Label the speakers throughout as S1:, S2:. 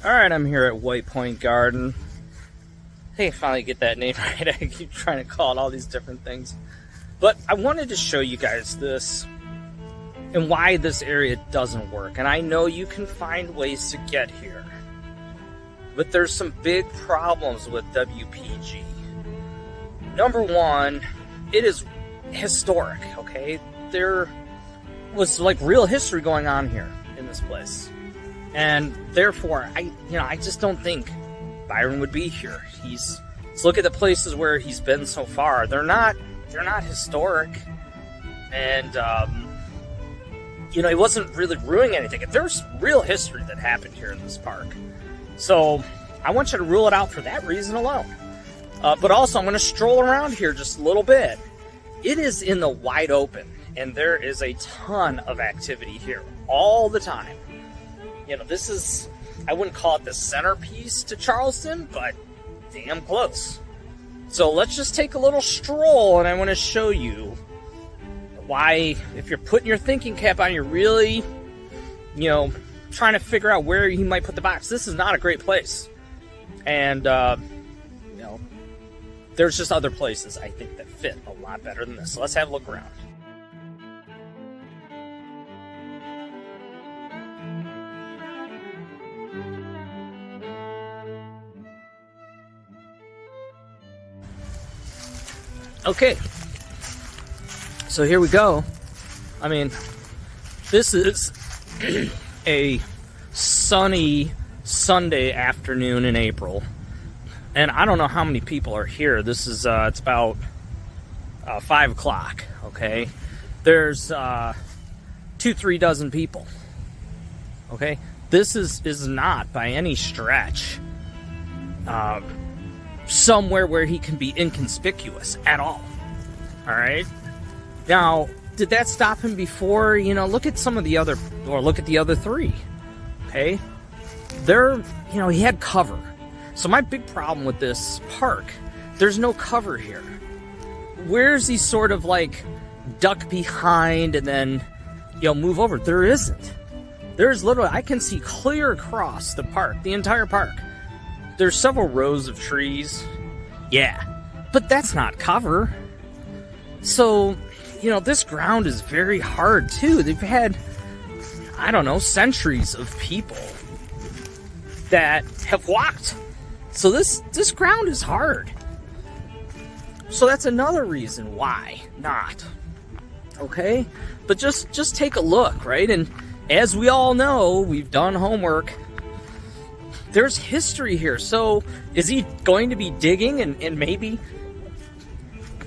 S1: Alright, I'm here at White Point Garden. I think I finally get that name right. I keep trying to call it all these different things. But I wanted to show you guys this and why this area doesn't work. And I know you can find ways to get here, but there's some big problems with WPG. Number one, it is historic, okay? There was like real history going on here in this place. And therefore, I just don't think Byron would be here. Let's look at the places where he's been so far. They're not historic. And, he wasn't really ruining anything. There's real history that happened here in this park. So I want you to rule it out for that reason alone. But also, I'm going to stroll around here just a little bit. It is in the wide open, and there is a ton of activity here all the time. This is, I wouldn't call it the centerpiece to Charleston, but damn close. So let's just take a little stroll, and I want to show you why, if you're putting your thinking cap on, you're really, trying to figure out where he might put the box. This is not a great place. And, there's just other places I think that fit a lot better than this. So let's have a look around. Okay, so here we go. I mean, this is a sunny Sunday afternoon in April, and I don't know how many people are here. This is it's about 5 o'clock. Okay, there's 2-3 dozen people. Okay, this is not by any stretch somewhere where he can be inconspicuous at all. All right. Now, did that stop him before? Look at some of the other, or look at the other three. Okay. He had cover. So my big problem with this park, there's no cover here. Where's he sort of like duck behind and then, move over? There isn't. There's literally, I can see clear across the park, the entire park. There's several rows of trees. Yeah, but that's not cover. So, this ground is very hard too. They've had, centuries of people that have walked. So this ground is hard. So that's another reason why not. Okay? But just take a look, right? And as we all know, we've done homework. There's history here. So is he going to be digging and maybe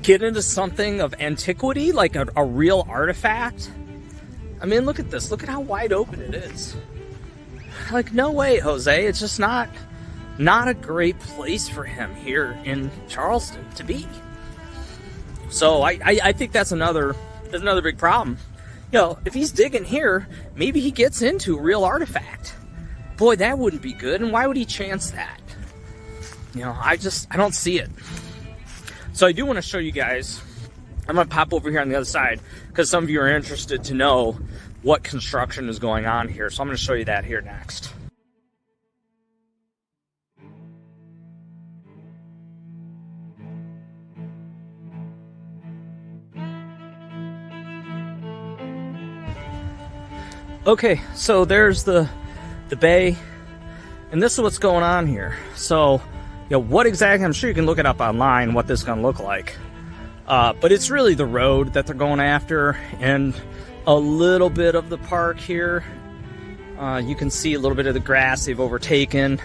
S1: get into something of antiquity, like a real artifact? I mean, look at this. Look at how wide open it is. Like, no way, Jose. It's just not a great place for him here in Charleston to be. So I think that's another big problem. If he's digging here, maybe he gets into a real artifact. Boy, that wouldn't be good. And why would he chance that? I don't see it. So I do want to show you guys. I'm going to pop over here on the other side because some of you are interested to know what construction is going on here. So I'm going to show you that here next. Okay, so there's the bay, and this is what's going on here. So, what exactly, I'm sure you can look it up online, what this is going to look like. But it's really the road that they're going after, and a little bit of the park here. You can see a little bit of the grass they've overtaken.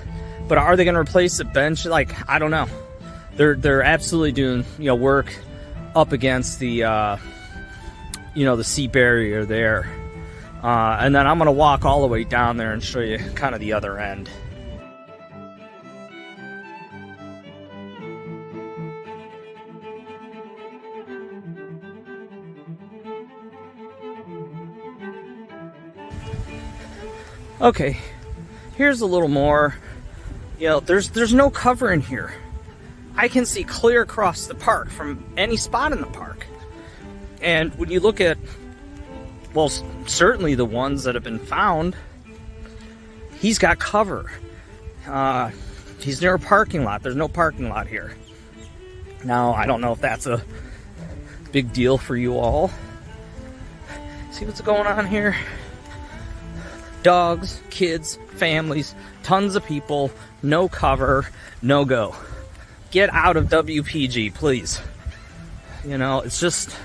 S1: But are they going to replace the bench? I don't know. They're absolutely doing, work up against the, the sea barrier there. And then I'm going to walk all the way down there and show you kind of the other end. Okay, here's a little more. There's no cover in here. I can see clear across the park from any spot in the park. And when you look at, certainly the ones that have been found, he's got cover. He's near a parking lot. There's no parking lot here. Now, I don't know if that's a big deal for you all. See what's going on here? Dogs, kids, families, tons of people, no cover, no go. Get out of WPG, please. You know, it's just,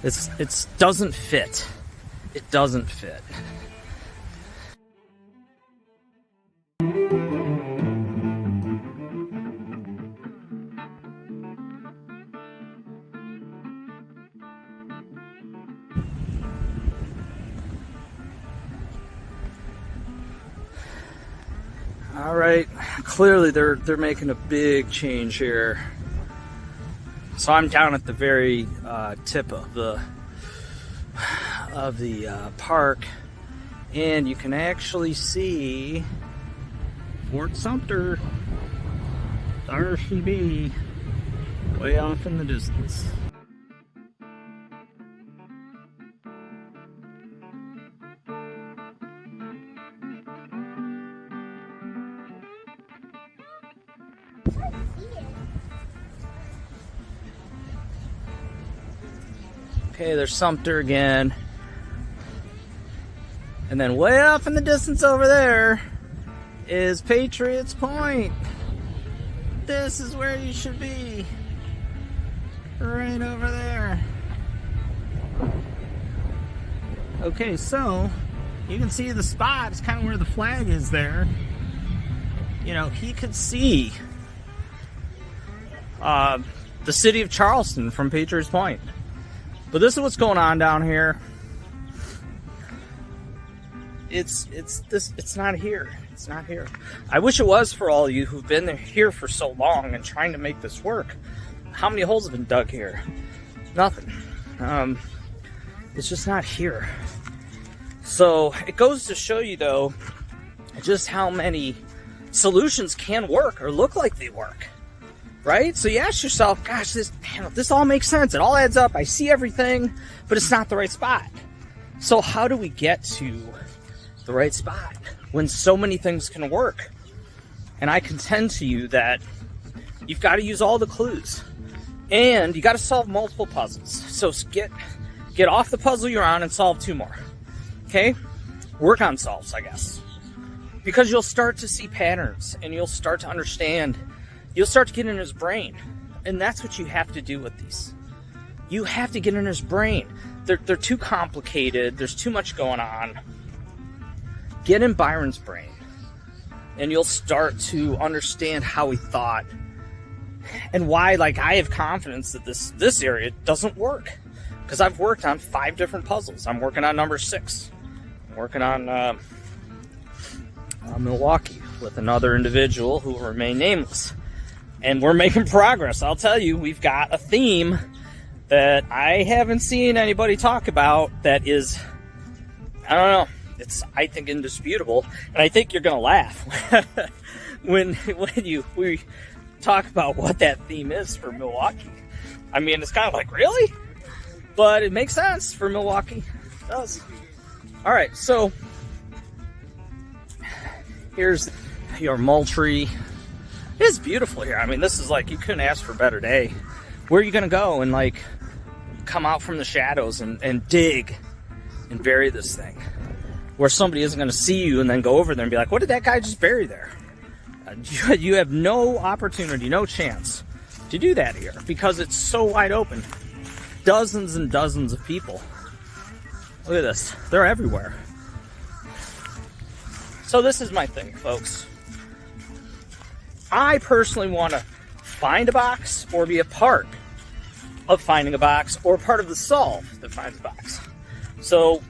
S1: it doesn't fit. It doesn't fit. All right, clearly they're making a big change here. So I'm down at the very tip of the park, and you can actually see Fort Sumter, RCB, way off in the distance. Okay, there's Sumter again. And then way off in the distance over there is Patriots Point. This is where you should be. Right over there. Okay, so you can see the spot. It's kind of where the flag is there. You know, he could see the city of Charleston from Patriots Point. But this is what's going on down here. It's not here. It's not here. I wish it was for all of you who've been here for so long and trying to make this work. How many holes have been dug here? Nothing. It's just not here. So it goes to show you, though, just how many solutions can work or look like they work. Right? So you ask yourself, gosh, this all makes sense. It all adds up. I see everything, but it's not the right spot. So how do we get to the right spot when so many things can work? And I contend to you that you've got to use all the clues, and you got to solve multiple puzzles. So get off the puzzle you're on and solve two more. Okay? Work on solves, I guess. Because you'll start to see patterns, and you'll start to understand. You'll start to get in his brain. And that's what you have to do with these. You have to get in his brain. They're too complicated. There's too much going on. Get in Byron's brain. And you'll start to understand how he thought. And why, like, I have confidence that this area doesn't work. Because I've worked on 5 different puzzles. I'm working on number 6. I'm working on Milwaukee with another individual who will remain nameless. And we're making progress. I'll tell you, we've got a theme that I haven't seen anybody talk about that is, I don't know, it's, I think, indisputable. And I think you're going to laugh when we talk about what that theme is for Milwaukee. I mean, it's kind of like, really? But it makes sense for Milwaukee. It does. All right, so here's your Moultrie. It's beautiful here. I mean, this is like, you couldn't ask for a better day. Where are you going to go and, like, come out from the shadows and dig and bury this thing? Where somebody isn't going to see you and then go over there and be like, what did that guy just bury there? You have no opportunity, no chance to do that here because it's so wide open. Dozens and dozens of people. Look at this. They're everywhere. So this is my thing, folks. I personally want to find a box or be a part of finding a box or part of the solve that finds a box. So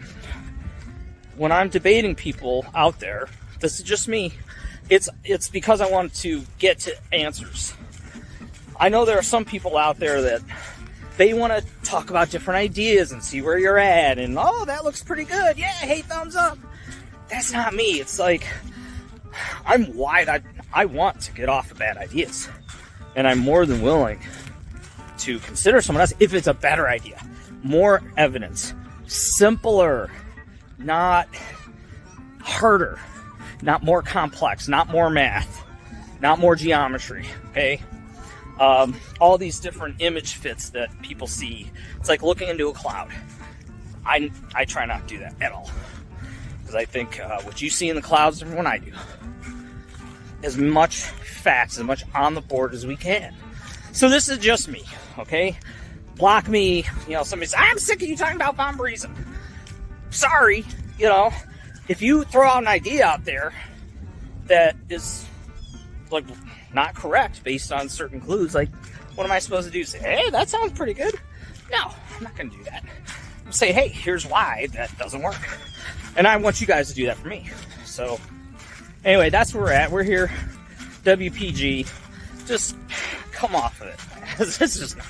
S1: when I'm debating people out there, this is just me, it's because I want to get to answers. I know there are some people out there that they want to talk about different ideas and see where you're at and, oh, that looks pretty good. Yeah, hey, thumbs up. That's not me. It's like, I'm wide. I want to get off of bad ideas. And I'm more than willing to consider someone else if it's a better idea. More evidence. Simpler. Not harder. Not more complex. Not more math. not more geometry, okay? All these different image fits that people see. It's like looking into a cloud. I try not to do that at all. Because I think what you see in the clouds is different than I do. As much facts, as much on the board as we can. So this is just me, okay? Block me, somebody says, I'm sick of you talking about Von Briesen. Sorry, if you throw out an idea out there that is like not correct based on certain clues, like what am I supposed to do? Say, hey, that sounds pretty good? No, I'm not going to do that. I'll say, hey, here's why that doesn't work. And I want you guys to do that for me. So anyway, that's where we're at. We're here, WPG. Just come off of it. This is just not